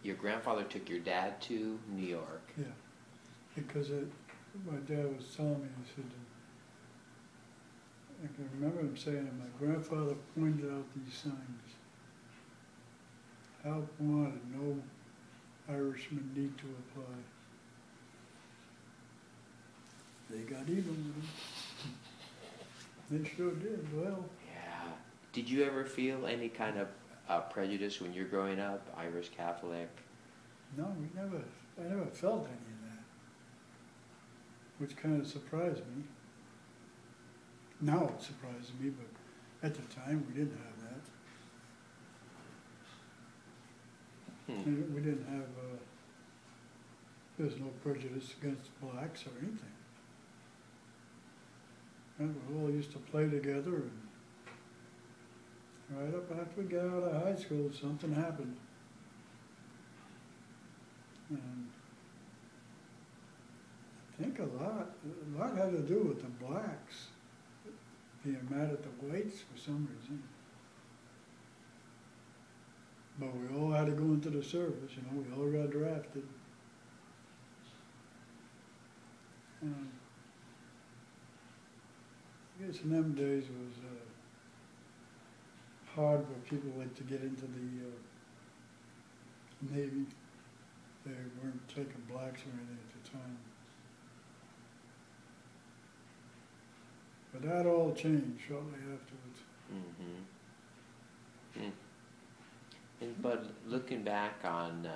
your grandfather took your dad to New York. Yeah, because my dad was telling me, he said, I can remember him saying that my grandfather pointed out these signs. Help wanted, no Irishmen need to apply. They got even with him. They sure did, well. Yeah. Did you ever feel any kind of prejudice when you're growing up, Irish Catholic? No, I never felt any of that, which kind of surprised me. Now it surprises me, but at the time we didn't have that. We didn't have, there's no prejudice against blacks or anything. And we all used to play together, and right up after we got out of high school, something happened. And I think a lot had to do with the blacks being mad at the whites for some reason. But we all had to go into the service, you know, we all got drafted. I guess in them days it was hard for people like to get into the Navy. They weren't taking blacks or anything at the time. But that all changed shortly afterwards. Mm-hmm. But looking back on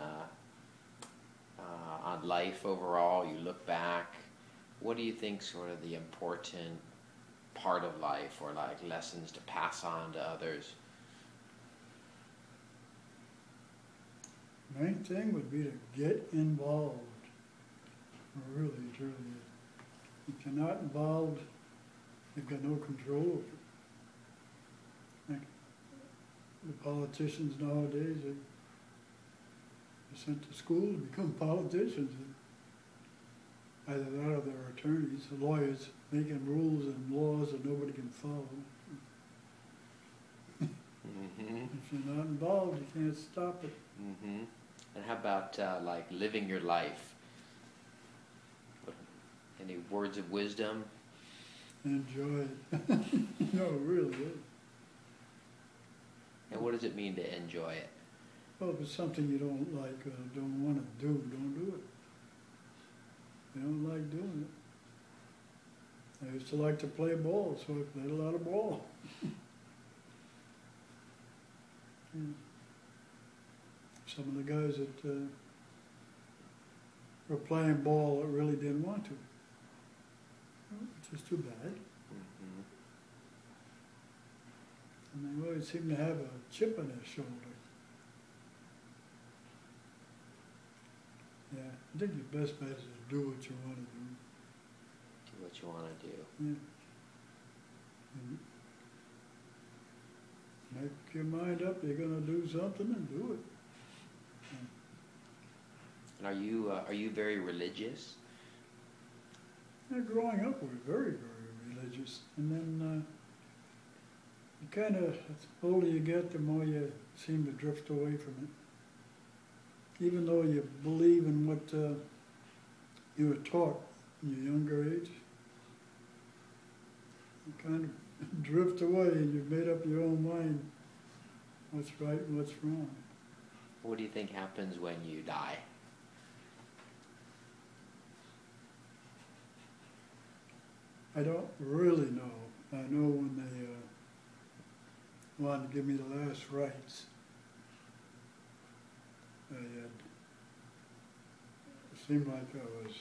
life overall, you look back, what do you think sort of the important part of life, or like lessons to pass on to others? Main thing would be to get involved. Really, truly. If you're not involved, you've got no control over it. Like the politicians nowadays, they're sent to school to become politicians. Either that or they're attorneys, lawyers, making rules and laws that nobody can follow. Mm-hmm. If you're not involved, you can't stop it. Mm-hmm. And how about like living your life? Any words of wisdom? Enjoy it. No, really. And what does it mean to enjoy it? Well, if it's something you don't like or don't want to do, don't do it. You don't like doing it. I used to like to play ball, so I played a lot of ball. Some of the guys that were playing ball that really didn't want to, which is too bad. Mm-hmm. And they always seem to have a chip on their shoulder. Yeah, I think your best bet is to do what you want to do. Do what you want to do. Yeah. And make your mind up, you're going to do something, and do it. And are you very religious? Yeah, growing up, we were very, very religious. And then you kind of, the older you get, the more you seem to drift away from it. Even though you believe in what you were taught in your younger age, you kind of drift away and you've made up your own mind what's right and what's wrong. What do you think happens when you die? I don't really know. I know when they wanted to give me the last rites, it seemed like I was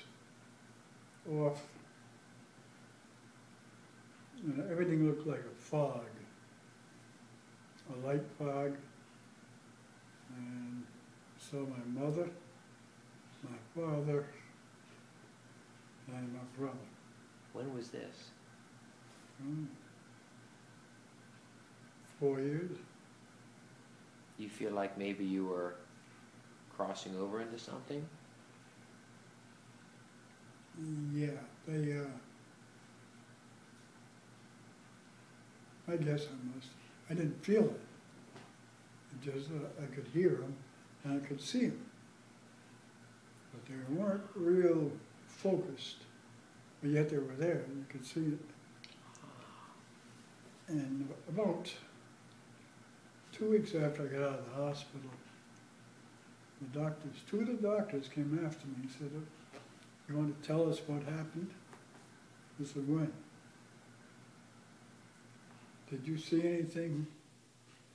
off. And everything looked like a fog, a light fog. And so my mother, my father, and my brother. When was this? 4 years. You feel like maybe you were crossing over into something? Yeah, they, I guess I must. I didn't feel it. It just, I could hear them and I could see them. but they weren't real focused, but yet they were there, you could see it. And about 2 weeks after I got out of the hospital, two of the doctors came after me and said, "You want to tell us what happened?" I said, "When? Did you see anything,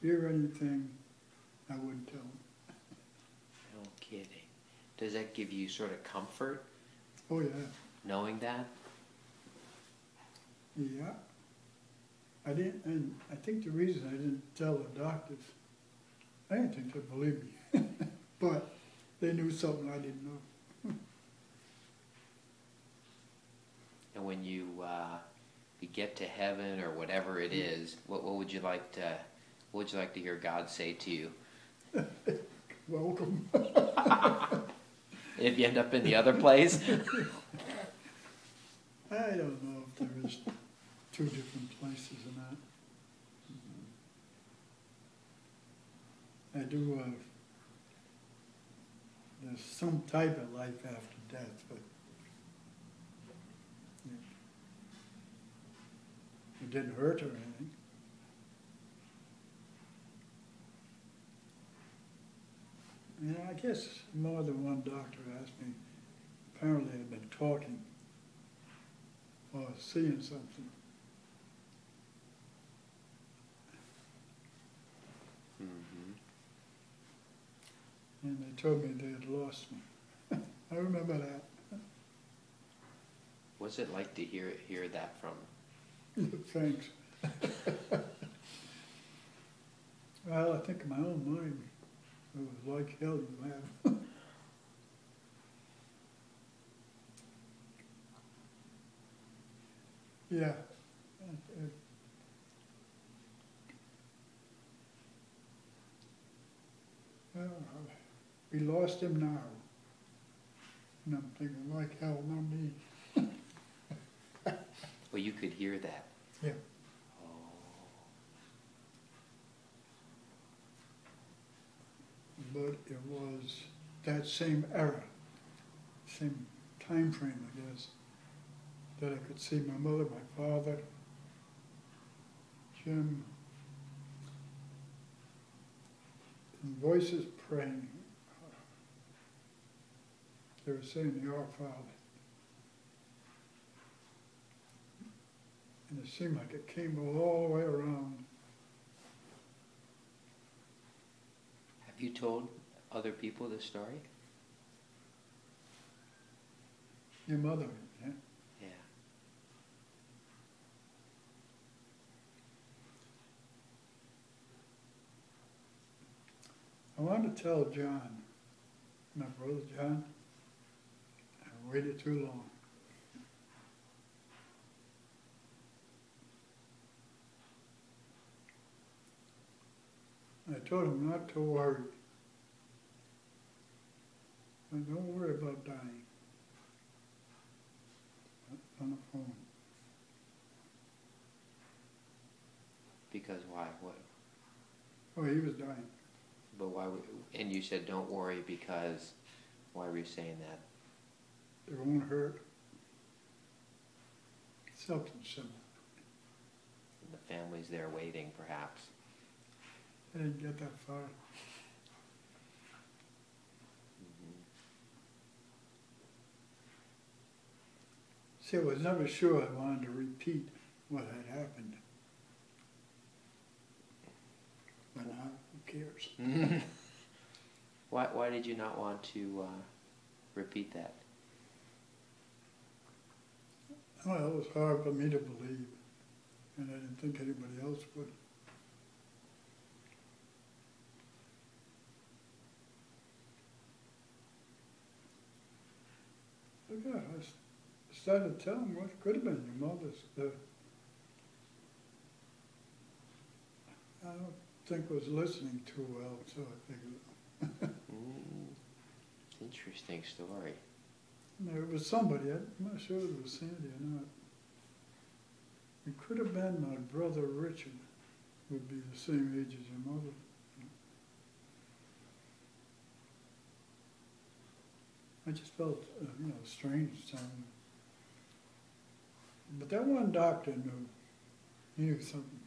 hear anything?" I wouldn't tell them. No kidding. Does that give you sort of comfort, Oh, yeah. knowing that? Yeah. I didn't, and I think the reason I didn't tell the doctors, I didn't think they'd believe me, but they knew something I didn't know. And when you get to heaven or whatever it is, what would you like to hear God say to you? Welcome. If you end up in the other place? I don't know if there is two different places or not. I do, there's some type of life after death, but it didn't hurt or anything. And I guess more than one doctor asked me, apparently I'd been talking or seeing something. Mm-hmm. And they told me they had lost me. I remember that. What's it like to hear that from? Thanks. Well, I think in my own mind, it was like hell you have. Yeah. Well, we lost him now. And I'm thinking, like hell, not me. Well, you could hear that. Yeah. Oh. But it was that same era, same time frame, I guess, that I could see my mother, my father, Jim, and voices praying. They were saying the Our Father. And it seemed like it came all the way around. Have you told other people this story? Your mother, yeah? Yeah. I wanted to tell John, my brother John. I waited too long. I told him not to worry. And don't worry about dying. On the phone. Because why? What? Oh, he was dying. But why? And you said don't worry because why were you saying that? It won't hurt. Something simple. The family's there waiting, perhaps. I didn't get that far. Mm-hmm. See, I was never sure I wanted to repeat what had happened. But now, who cares? Why did you not want to repeat that? Well, it was hard for me to believe, and I didn't think anybody else would. But yeah, I started telling what could have been your mother's. I don't think was listening too well, so I figured. Interesting story. There was somebody, I'm not sure it was Sandy or not. It could have been my brother Richard, would be the same age as your mother. I just felt, strange sounding. But that one doctor knew. He knew something